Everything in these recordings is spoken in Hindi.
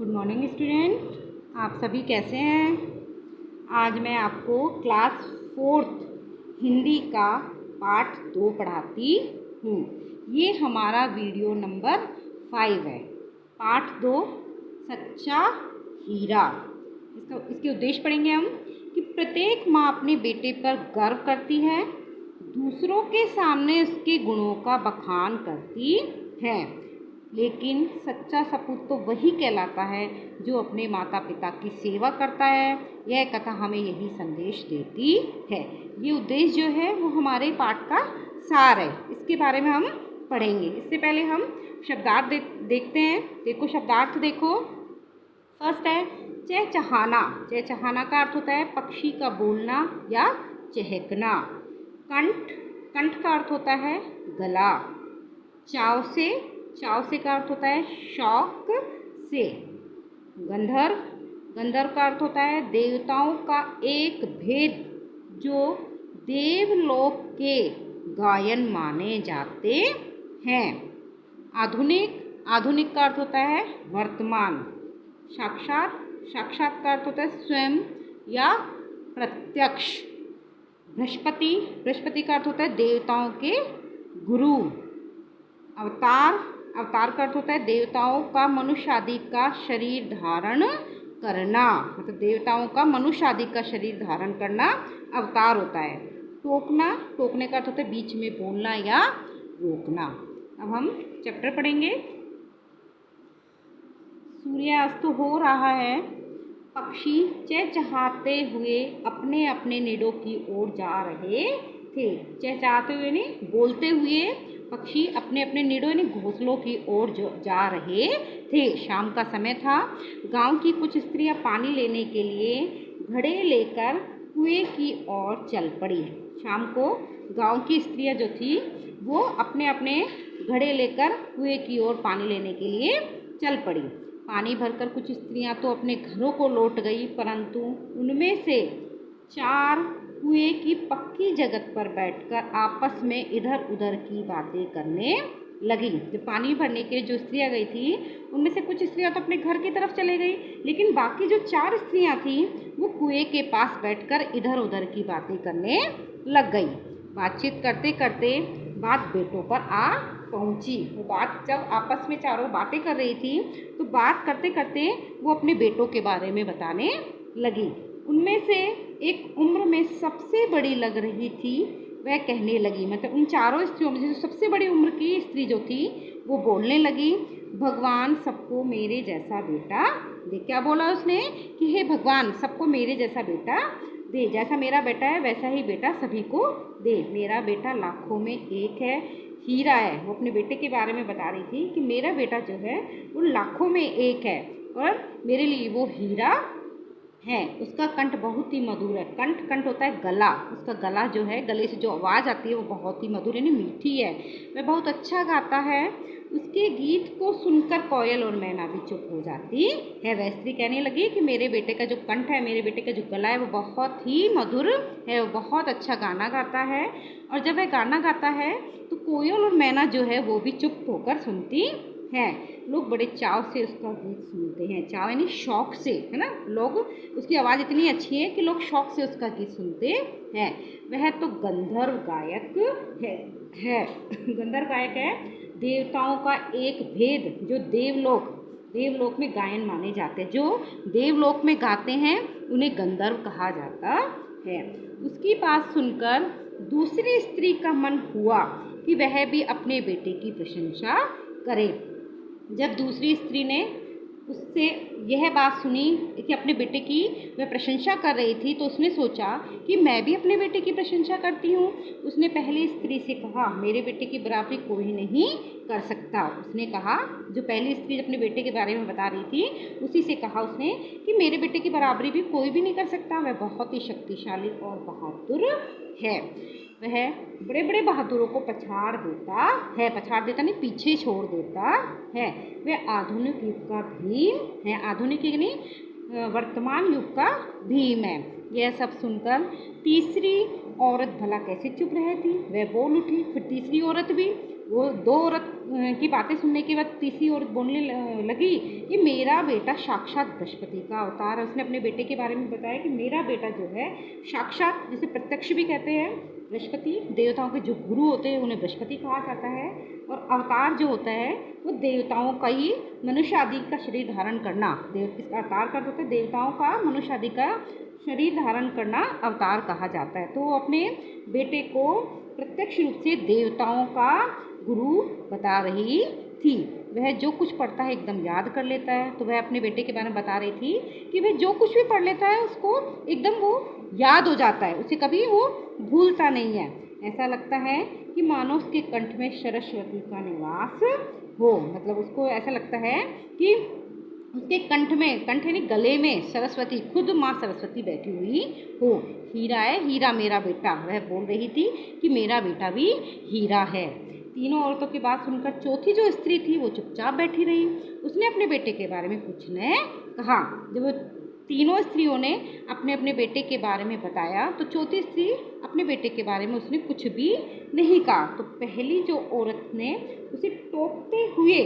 गुड मॉर्निंग स्टूडेंट, आप सभी कैसे हैं। आज मैं आपको क्लास 4th हिंदी का पाठ 2 पढ़ाती हूँ। ये हमारा वीडियो नंबर 5 है। पाठ 2 सच्चा हीरा। इसके उद्देश्य पढ़ेंगे हम कि प्रत्येक माँ अपने बेटे पर गर्व करती है, दूसरों के सामने उसके गुणों का बखान करती है, लेकिन सच्चा सपूत तो वही कहलाता है जो अपने माता पिता की सेवा करता है। यह कथा हमें यही संदेश देती है। ये उद्देश्य जो है वो हमारे पाठ का सार है। इसके बारे में हम पढ़ेंगे। इससे पहले हम शब्दार्थ देखते हैं। देखो शब्दार्थ देखो। फर्स्ट है चहचहाना। चहचहाना का अर्थ होता है पक्षी का बोलना या चहकना। कंठ, कंठ का अर्थ होता है गला। चाव से का अर्थ होता है शौक से। गंधर्व, गंधर्व का अर्थ होता है देवताओं का एक भेद जो देवलोक के गायन माने जाते हैं। आधुनिक, आधुनिक का अर्थ होता है वर्तमान। साक्षात, साक्षात का अर्थ होता है स्वयं या प्रत्यक्ष। बृहस्पति, बृहस्पति का अर्थ होता है देवताओं के गुरु। अवतार, अवतार का अर्थ होता है देवताओं का मनुष्य आदि का शरीर धारण करना। मतलब देवताओं का मनुष्य आदि का शरीर धारण करना अवतार होता है। टोकना, टोकने का अर्थ होता है बीच में बोलना या रोकना। अब हम चैप्टर पढ़ेंगे। सूर्यास्त हो रहा है, पक्षी चहचहाते हुए अपने अपने निडों की ओर जा रहे थे। चहचहाते हुए नहीं, बोलते हुए पक्षी अपने अपने निडों यानी घोंसलों की ओर जा रहे थे। शाम का समय था। गांव की कुछ स्त्रियां पानी लेने के लिए घड़े लेकर कुएं की ओर चल पड़ी। शाम को गांव की स्त्रियां जो थी वो अपने अपने घड़े लेकर कुएं की ओर पानी लेने के लिए चल पड़ी। पानी भरकर कुछ स्त्रियां तो अपने घरों को लौट गई, परंतु उनमें से 4 कुएं की पक्की जगह पर बैठकर आपस में इधर उधर की बातें करने लगी। जब पानी भरने के लिए जो स्त्रियां गई थी उनमें से कुछ स्त्रियां तो अपने घर की तरफ चले गई, लेकिन बाकी जो 4 स्त्रियां थी वो कुएं के पास बैठकर इधर उधर की बातें करने लग गई। बातचीत करते करते बात बेटों पर आ पहुंची। वो बात जब आपस में चारों बातें कर रही थी तो बात करते करते वो अपने बेटों के बारे में बताने लगी। उनमें से एक उम्र में सबसे बड़ी लग रही थी। वह कहने लगी, मतलब उन चारों स्त्रियों में से सबसे बड़ी उम्र की स्त्री जो थी वो बोलने लगी, भगवान सबको मेरे जैसा बेटा दे। क्या बोला उसने कि हे भगवान सबको मेरे जैसा बेटा दे। जैसा मेरा बेटा है वैसा ही बेटा सभी को दे। मेरा बेटा लाखों में एक है, हीरा है। वो अपने बेटे के बारे में बता रही थी कि मेरा बेटा जो है वो लाखों में एक है और मेरे लिए वो हीरा है। उसका कंठ बहुत ही मधुर है। कंठ, कंठ होता है गला। उसका गला जो है, गले से जो आवाज़ आती है वो बहुत ही मधुर यानी मीठी है। वह बहुत अच्छा गाता है। उसके गीत को सुनकर कोयल और मैना भी चुप हो जाती है। वह स्त्री कहने लगी कि मेरे बेटे का जो कंठ है, मेरे बेटे का जो गला है वो बहुत ही मधुर है, वो बहुत अच्छा गाना गाता है। और जब वह गाना गाता है तो कोयल और मैना जो है वो भी चुप होकर सुनती हैं। लोग बड़े चाव से उसका गीत सुनते हैं। चाव यानी शौक से, है ना। लोग, उसकी आवाज़ इतनी अच्छी है कि लोग शौक से उसका गीत सुनते हैं। वह तो गंधर्व गायक है गंधर्व गायक है। देवताओं का एक भेद जो देवलोक में गायन माने जाते हैं, जो देवलोक में गाते हैं उन्हें गंधर्व कहा जाता है। उसकी बात सुनकर दूसरी स्त्री का मन हुआ कि वह भी अपने बेटे की प्रशंसा करे। जब दूसरी स्त्री ने उससे यह बात सुनी कि अपने बेटे की वह प्रशंसा कर रही थी तो उसने सोचा कि मैं भी अपने बेटे की प्रशंसा करती हूँ। उसने पहली स्त्री से कहा, मेरे बेटे की बराबरी कोई नहीं कर सकता। उसने कहा, जो पहली स्त्री अपने बेटे के बारे में बता रही थी उसी से कहा उसने कि मेरे बेटे की बराबरी भी कोई भी नहीं कर सकता। वह बहुत ही शक्तिशाली और बहादुर है। वह बड़े बड़े बहादुरों को पछाड़ देता है। पछाड़ देता नहीं, पीछे छोड़ देता है। वह आधुनिक युग का भीम है। आधुनिक युग नहीं, वर्तमान युग का भीम है। यह सब सुनकर तीसरी औरत भला कैसे चुप रहती। वह बोल उठी। फिर तीसरी औरत भी, वो दो औरत की बातें सुनने के बाद तीसरी औरत बोलने लगी कि मेरा बेटा साक्षात बृहस्पति का अवतार है। उसने अपने बेटे के बारे में बताया कि मेरा बेटा जो है साक्षात, जिसे प्रत्यक्ष भी कहते हैं, बृहस्पति, देवताओं के जो गुरु होते हैं उन्हें बृहस्पति कहा जाता है। और अवतार जो होता है वो देवताओं का ही मनुष्य आदि का शरीर धारण करना, इसका अवतार का होता है देवताओं का मनुष्य आदि का शरीर धारण करना अवतार कहा जाता है। तो वो अपने बेटे को प्रत्यक्ष रूप से देवताओं का गुरु बता रही थी। वह जो कुछ पढ़ता है एकदम याद कर लेता है। तो वह अपने बेटे के बारे में बता रही थी कि वह जो कुछ भी पढ़ लेता है उसको एकदम वो याद हो जाता है, उसे कभी वो भूलता नहीं है। ऐसा लगता है कि मानो उसके कंठ में सरस्वती का निवास हो। मतलब उसको ऐसा लगता है कि उसके कंठ में, कंठ यानी गले में, सरस्वती, खुद माँ सरस्वती बैठी हुई हो। हीरा है, हीरा मेरा बेटा, वह बोल रही थी कि मेरा बेटा भी हीरा है। तीनों औरतों की बात सुनकर चौथी जो स्त्री थी वो चुपचाप बैठी रही। उसने अपने बेटे के बारे में कुछ न कहा। जब वो तीनों स्त्रियों ने अपने अपने बेटे के बारे में बताया तो चौथी स्त्री अपने बेटे के बारे में उसने कुछ भी नहीं कहा। तो पहली जो औरत ने उसे टोकते हुए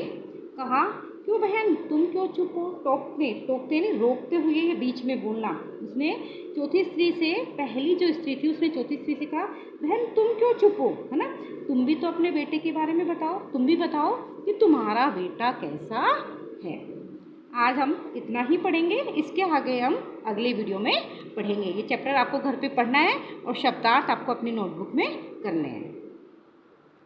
कहा, क्यों बहन तुम क्यों चुप हो? टोकते नहीं, रोकते हुए ये बीच में बोलना। उसने चौथी स्त्री से, पहली जो स्त्री थी उसने चौथी स्त्री से कहा, बहन तुम क्यों चुप हो, है ना? तुम भी तो अपने बेटे के बारे में बताओ, तुम भी बताओ कि तुम्हारा बेटा कैसा है। आज हम इतना ही पढ़ेंगे, इसके आगे हम अगले वीडियो में पढ़ेंगे। ये चैप्टर आपको घर पे पढ़ना है और शब्दार्थ आपको अपनी नोटबुक में करने हैं।